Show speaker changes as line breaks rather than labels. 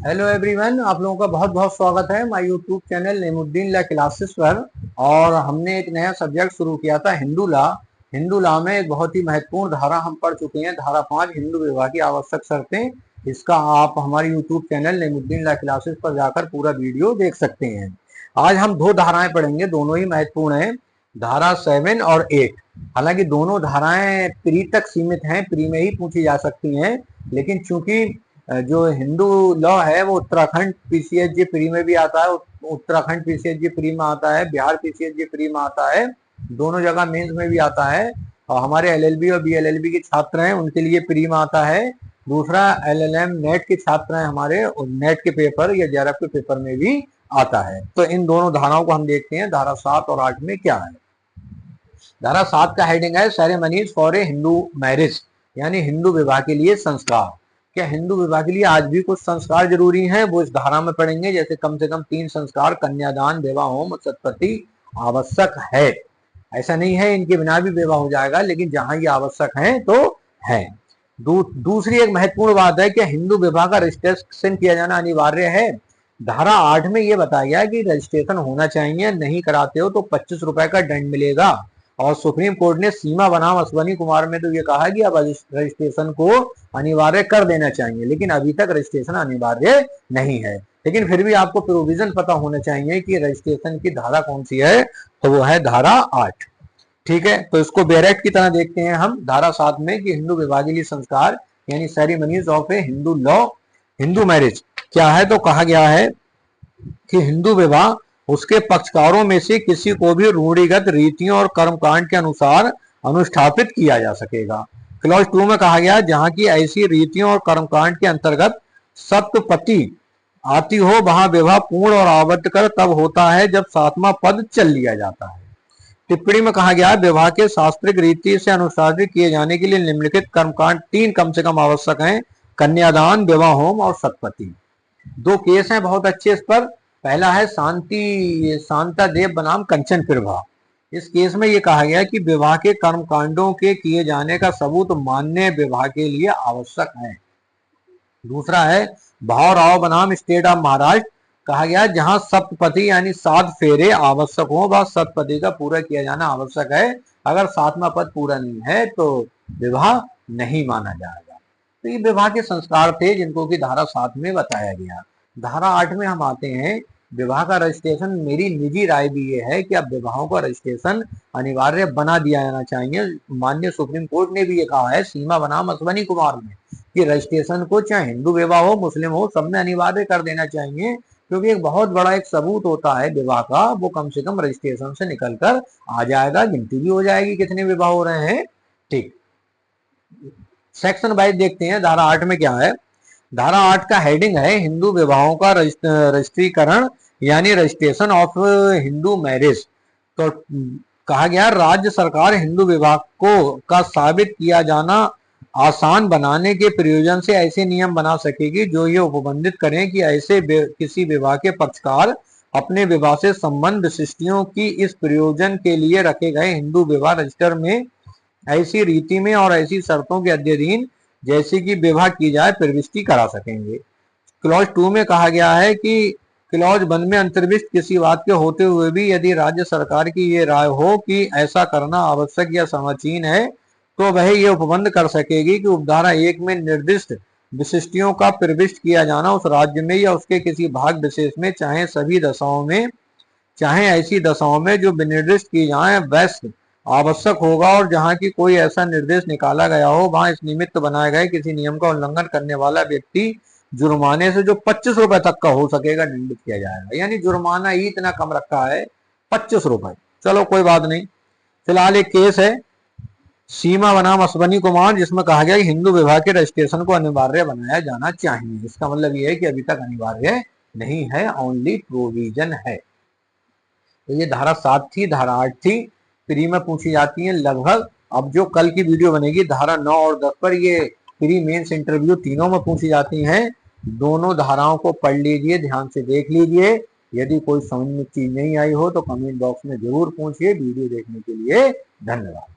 Hello everyone, आप लोगों का बहुत बहुत स्वागत है my YouTube channel Nemuddin law classes पर। और हमने एक नया सब्जेक्ट शुरू किया था हिंदू लॉ। हिंदू लॉ में एक बहुत ही महत्वपूर्ण धारा हम पढ़ चुके हैं, धारा 5 हिंदू विवाह की आवश्यक शर्तें। इसका आप हमारे YouTube channel Nemuddin law classes पर जाकर पूरा वीडियो देख सकते हैं। आज हम दो धाराएं पढ़ेंगे, दोनों ही महत्वपूर्ण हैं, धारा 7 और 8। हालांकि दोनों धाराएं प्री तक सीमित हैं, प्री में ही पूछी जा सकती हैं, लेकिन चूंकि जो हिंदू लॉ है वो उत्तराखंड पीसीएसजी प्री में भी आता है, उत्तराखंड पीसीएसजी प्री में आता है, बिहार पीसीएसजी प्री में आता है, दोनों जगह मेंस में भी आता है। और हमारे एलएलबी और बीएलएलबी के छात्र हैं, उनके लिए प्री में आता है। दूसरा एलएलएम नेट के छात्र हैं हमारे, और नेट के पेपर या जेआरएफ के पेपर में भी आता है। तो इन दोनों धाराओं को हम देखते हैं, धारा 7 और 8 में क्या है। धारा 7 का हेडिंग है ceremonies for a Hindu marriage, यानी हिंदू विवाह के लिए संस्कार। क्या हिंदू विवाह के लिए आज भी कुछ संस्कार जरूरी हैं, वो इस धारा में पढ़ेंगे। जैसे कम से कम 3 संस्कार, कन्यादान, विवाह होम और सतपति आवश्यक है। ऐसा नहीं है इनके बिना भी विवाह हो जाएगा, लेकिन जहां ये आवश्यक है तो है। दूसरी एक महत्वपूर्ण बात है कि हिंदू विवाह का रजिस्ट्रेशन किया जाना अनिवार्य है। धारा 8 में ये बताया गया कि रजिस्ट्रेशन होना चाहिए, नहीं कराते हो तो 25 रुपए का दंड मिलेगा। और सुप्रीम कोर्ट ने सीमा बनाम अश्वनी कुमार में तो ये कहा कि अब रजिस्ट्रेशन को अनिवार्य कर देना चाहिए, लेकिन अभी तक रजिस्ट्रेशन अनिवार्य नहीं है। लेकिन फिर भी आपको प्रोविजन पता होना चाहिए कि रजिस्ट्रेशन की धारा कौन सी है, तो वो है धारा 8। ठीक है, तो इसको बेरेक्ट की तरह देखते हैं हम। धारा 7 में कि हिंदू विवाह के लिए संस्कार यानी ceremonies of A Hindu law, Hindu marriage क्या है, तो कहा गया है कि हिंदू विवाह उसके पक्षकारों में से किसी को भी रूढ़िगत रीतियों और कर्मकांड के अनुसार अनुष्ठापित किया जा सकेगा। क्लॉज 2 में कहा गया जहां की ऐसी रीतियों और कर्मकांड के अंतर्गत सप्तपति आती हो, वहां विवाह पूर्ण और आबद्ध कर तब होता है जब 7वां पद चल लिया जाता है। टिप्पणी में कहा गया विवाह के शास्त्रिक रीति से अनुशासित किए जाने के लिए निम्नलिखित कर्मकांड 3 कम से कम आवश्यक हैं: कन्यादान, विवाह होम और सतपति। 2 केस हैं बहुत अच्छे इस पर। पहला है शांता देव बनाम कंचन प्रभा। इस केस में यह कहा गया कि विवाह के कर्मकांडों के किए जाने का सबूत मान्य विवाह के लिए आवश्यक है। दूसरा है भाव राव बनाम स्टेट ऑफ महाराष्ट्र। कहा गया जहां सप्तपति यानी 7 फेरे आवश्यक हो, वह सप्तपति का पूरा किया जाना आवश्यक है। अगर 7वां पद पूरा नहीं है तो विवाह नहीं माना जाएगा। तो ये विवाह के संस्कार थे जिनको कि धारा 7 में बताया गया। धारा 8 में हम आते हैं विवाह का रजिस्ट्रेशन। मेरी निजी राय भी ये है कि अब विवाहों का रजिस्ट्रेशन अनिवार्य बना दिया जाना चाहिए। माननीय सुप्रीम कोर्ट ने भी ये कहा है सीमा बनाम अश्वनी कुमार में कि रजिस्ट्रेशन को चाहे हिंदू विवाह हो मुस्लिम हो सब में अनिवार्य कर देना चाहिए, क्योंकि एक बहुत बड़ा एक सबूत होता है विवाह का, वो कम से कम रजिस्ट्रेशन से निकल कर आ जाएगा, गिनती भी हो जाएगी कितने विवाह हो रहे हैं। ठीक, सेक्शन वाइज देखते हैं धारा 8 में क्या है। धारा 8 का हेडिंग है हिंदू विवाहों का रजिस्ट्रीकरण यानी रजिस्ट्रेशन ऑफ हिंदू मैरिज। तो कहा गया राज्य सरकार हिंदू विवाह को का साबित किया जाना आसान बनाने के प्रयोजन से ऐसे नियम बना सकेगी जो ये उपबंधित करें कि ऐसे किसी विवाह के पक्षकार अपने विवाह से संबंध विशिष्टियों की इस प्रयोजन के लिए रखे गए हिंदू विवाह रजिस्टर में ऐसी रीति में और ऐसी शर्तों के अध्ययन जैसे कि विवाह की जाए प्रविष्टि करा सकेंगे। क्लॉज 2 में कहा गया है कि क्लॉज 1 में अंतर्विष्ट किसी बात के होते हुए भी यदि राज्य सरकार की ये राय हो कि ऐसा करना आवश्यक या समीचीन है तो वह ये उपबंध कर सकेगी कि उपधारा 1 में निर्दिष्ट विशिष्टियों का प्रविष्ट किया जाना उस राज्य में या उसके किसी भाग विशेष में चाहे सभी दशाओं में चाहे ऐसी दशाओं में जो विनिर्दिष्ट की जाए वैसे आवश्यक होगा, और जहां की कोई ऐसा निर्देश निकाला गया हो वहां इस निमित्त बनाए गए किसी नियम का उल्लंघन करने वाला व्यक्ति जुर्माने से जो 25 रुपए तक का हो सकेगा दंडित किया जाएगा। यानी जुर्माना ही इतना कम रखा है, 25 रुपए। चलो कोई बात नहीं। फिलहाल एक केस है सीमा बनाम अश्वनी कुमार जिसमें कहा गया हिंदू विवाह के रजिस्ट्रेशन को अनिवार्य बनाया जाना चाहिए। इसका मतलब यह है कि अभी तक अनिवार्य नहीं है, ओनली प्रोविजन है। तो ये धारा 7 थी, धारा 8 थी, प्री में पूछी जाती है लगभग। अब जो कल की वीडियो बनेगी धारा 9 और 10 पर, ये प्री मेंस इंटरव्यू तीनों में पूछी जाती हैं। दोनों धाराओं को पढ़ लीजिए, ध्यान से देख लीजिए। यदि कोई समझ में चीज नहीं आई हो तो कमेंट बॉक्स में जरूर पूछिए। वीडियो देखने के लिए धन्यवाद।